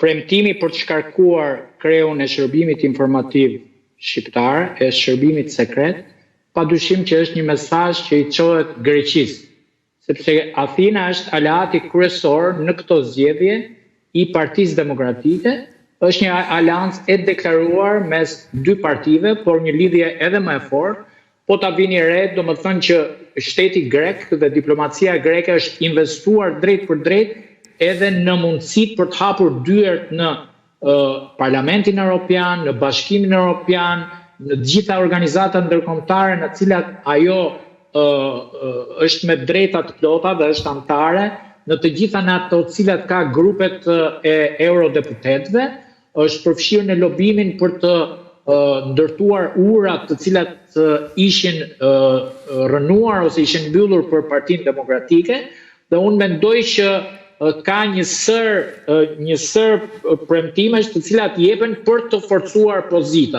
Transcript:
premtimi për të shkarkuar kreun e shërbimit informativ shqiptar, e shërbimit sekret, padyshim që është një mesazh që i çohet Greqisë, sepse Athina është aleati kryesor në këto zgjedhje i Partisë Demokratike, është një aleancë e deklaruar mes dy partive, por një lidhje edhe më e fortë. Po ta vini re, domethënë që shteti grek dhe diplomacia greke është investuar drejt për drejt edhe në mundësitë për të hapur dyert në Parlamentin Evropian, në Bashkimin Evropian, në të gjitha organizatat ndërkombëtare në të cilat ajo është me drejta të plota dhe është anëtare, në të gjitha në ato të cilat ka grupet e eurodeputetëve, është përfshirë në lobimin për të ndërtuar urat të cilat ishin rënuar ose ishin mbyllur për Partinë Demokratike, dhe unë mendoj që ka një sër premtimesh të cilat jepen për të forcuar pozitat.